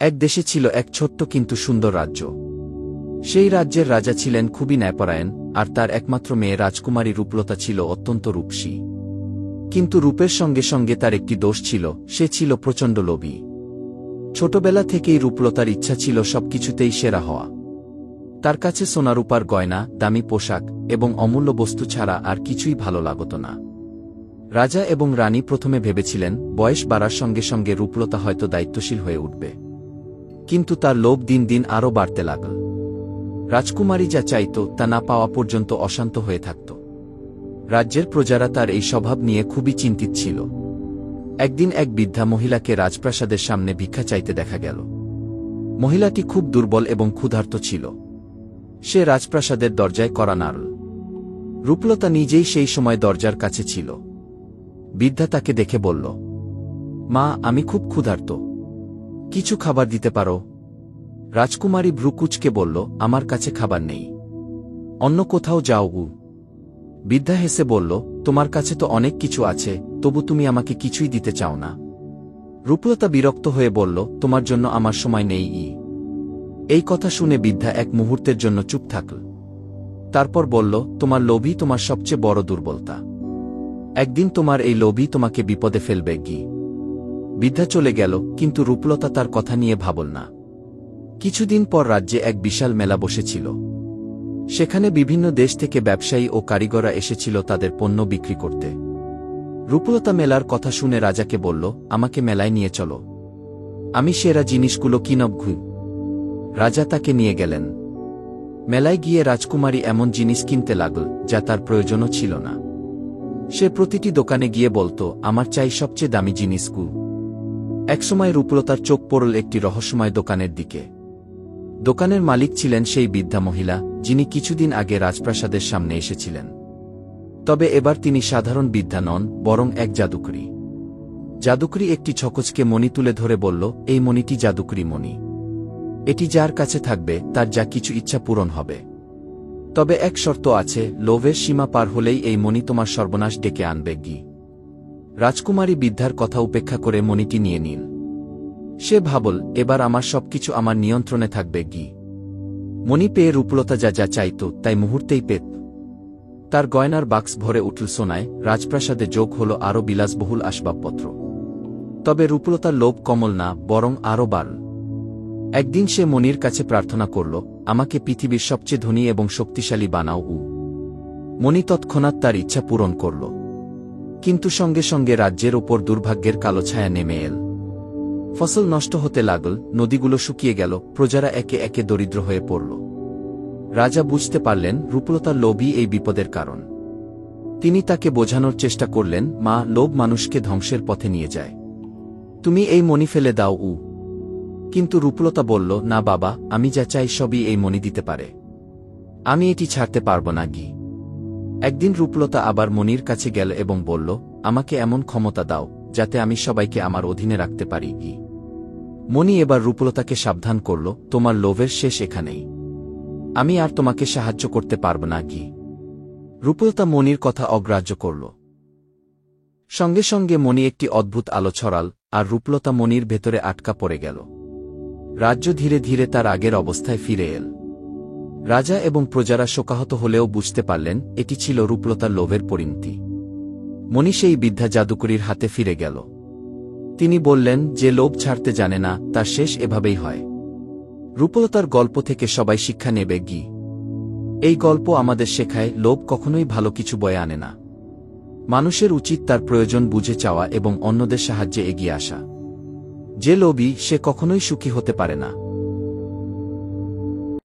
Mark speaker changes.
Speaker 1: এক দেশে ছিল এক ছোট্ট কিন্তু সুন্দর রাজ্য। সেই রাজ্যের রাজা ছিলেন খুবই ন্যায়পরায়ণ, আর তার একমাত্র মেয়ে রাজকুমারী রূপলতা ছিল অত্যন্ত রূপসী। কিন্তু রূপের সঙ্গে সঙ্গে তার একটি দোষ ছিল, সে ছিল প্রচণ্ড লোভী। ছোটবেলা থেকেই রূপলতার ইচ্ছা ছিল সবকিছুতেই সেরা হওয়া। তার কাছে সোনারূপার গয়না, দামি পোশাক এবং অমূল্য বস্তু ছাড়া আর কিছুই ভালো লাগত না। রাজা এবং রানী প্রথমে ভেবেছিলেন বয়স বাড়ার সঙ্গে সঙ্গে রূপলতা হয়তো দায়িত্বশীল হয়ে উঠবে, কিন্তু তার লোভ দিন দিন আরও বাড়তে লাগল। রাজকুমারী যা চাইত তা না পাওয়া পর্যন্ত অশান্ত হয়ে থাকত। রাজ্যের প্রজারা তার এই স্বভাব নিয়ে খুবই চিন্তিত ছিল। একদিন এক বৃদ্ধা মহিলাকে রাজপ্রাসাদের সামনে ভিক্ষা চাইতে দেখা গেল। মহিলাটি খুব দুর্বল এবং ক্ষুধার্ত ছিল। সে রাজপ্রাসাদের দরজায় কড়া নাড়ল। রূপলতা নিজেই সেই সময় দরজার কাছে ছিল। বৃদ্ধা তাকে দেখে বলল, মা, আমি খুব ক্ষুধার্ত, কিছু খাবার দিতে পারো? রাজকুমারী ভ্রুকুচকে বলল, আমার কাছে খাবার নেই, অন্য কোথাও যাও। বৃদ্ধা হেসে বলল, তোমার কাছে তো অনেক কিছু আছে, তবু তুমি আমাকে কিছুই দিতে চাও না। রূপলতা বিরক্ত হয়ে বলল, তোমার জন্য আমার সময় নেই। এই কথা শুনে বৃদ্ধা এক মুহূর্তের জন্য চুপ থাকল। তারপর বলল, তোমার লোভই তোমার সবচেয়ে বড় দুর্বলতা। একদিন তোমার এই লোভই তোমাকে বিপদে ফেলবে। বৃদ্ধা চলে গেল, কিন্তু রূপলতা তার কথা নিয়ে ভাবল না। কিছুদিন পর রাজ্যে এক বিশাল মেলা বসেছিল। সেখানে বিভিন্ন দেশ থেকে ব্যবসায়ী ও কারিগররা এসেছিল তাদের পণ্য বিক্রি করতে। রূপলতা মেলার কথা শুনে রাজাকে বলল, আমাকে মেলায় নিয়ে চলো, আমি সেরা জিনিসগুলো কিনব। রাজা তাকে নিয়ে গেলেন। মেলায় গিয়ে রাজকুমারী এমন জিনিস কিনতে লাগল যা তার প্রয়োজনও ছিল না। সে প্রতিটি দোকানে গিয়ে বলত, আমার চাই সবচেয়ে দামি জিনিসগুলো। একসময় রূপলতার চোখ পড়ল একটি রহস্যময় দোকানের দিকে। দোকানের মালিক ছিলেন সেই বৃদ্ধা মহিলা যিনি কিছুদিন আগে রাজপ্রাসাদের সামনে এসেছিলেন। তবে এবার তিনি সাধারণ বৃদ্ধা নন, বরং এক জাদুকরী। জাদুকরী একটি ছকচকে মণি তুলে ধরে বলল, এই মণিটি জাদুকরী মণি। এটি যার কাছে থাকবে তার যা কিছু ইচ্ছা পূরণ হবে। তবে এক শর্ত আছে, লোভের সীমা পার হলেই এই মণি তোমার সর্বনাশ ডেকে আনবে। রাজকুমারী বৃদ্ধার কথা উপেক্ষা করে মণিটি নিয়ে নিল। সে ভাবল, এবার আমার সবকিছু আমার নিয়ন্ত্রণে থাকবে। মণি পেয়ে রূপলতা যা যা চাইত তাই মুহূর্তেই পেত। তার গয়নার বাক্স ভরে উঠল সোনায়, রাজপ্রাসাদে যোগ হল আরও বিলাসবহুল আসবাবপত্র। তবে রূপলতার লোভ কমল না, বরং আরও বাড়ল। একদিন সে মণির কাছে প্রার্থনা করল, আমাকে পৃথিবীর সবচেয়ে ধনী এবং শক্তিশালী বানাও। মণি তৎক্ষণাৎ তার ইচ্ছা পূরণ করল। কিন্তু সঙ্গে সঙ্গে রাজ্যের ওপর দুর্ভাগ্যের কালো ছায়া নেমে এল। ফসল নষ্ট হতে লাগল, নদীগুলো শুকিয়ে গেল, প্রজারা একে একে দরিদ্র হয়ে পড়ল। রাজা বুঝতে পারলেন রূপলতার লোভই এই বিপদের কারণ। তিনি তাকে বোঝানোর চেষ্টা করলেন, মা, লোভ মানুষকে ধ্বংসের পথে নিয়ে যায়, তুমি এই মণি ফেলে দাও। কিন্তু রূপলতা বলল, না বাবা, আমি যা চাই সবই এই মণি দিতে পারে, আমি এটি ছাড়তে পারব না। একদিন রূপলতা আবার মণির কাছে গেল এবং বলল, আমাকে এমন ক্ষমতা দাও যাতে আমি সবাইকে আমার অধীনে রাখতে পারি। মণি এবার রূপলতাকে সাবধান করল, তোমার লোভের শেষ এখানেই, আমি আর তোমাকে সাহায্য করতে পারব না। রূপলতা মণির কথা অগ্রাহ্য করল। সঙ্গে সঙ্গে মণি একটি অদ্ভুত আলো ছড়াল, আর রূপলতা মণির ভেতরে আটকা পড়ে গেল। রাজ্য ধীরে ধীরে তার আগের অবস্থায় ফিরে এল। রাজা এবং প্রজারা শোকাহত হলেও বুঝতে পারলেন এটি ছিল রূপলতার লোভের পরিণতি। মণি সেই বৃদ্ধা জাদুকরীর হাতে ফিরে গেল। তিনি বললেন, যে লোভ ছাড়তে জানে না তার শেষ এভাবেই হয়। রূপলতার গল্প থেকে সবাই শিক্ষা নেবে। এই গল্প আমাদের শেখায়, লোভ কখনোই ভালো কিছু বয়ে আনে না। মানুষের উচিত তার প্রয়োজন বুঝে চাওয়া এবং অন্যদের সাহায্যে এগিয়ে আসা। যে লোভী, সে কখনোই সুখী হতে পারে না।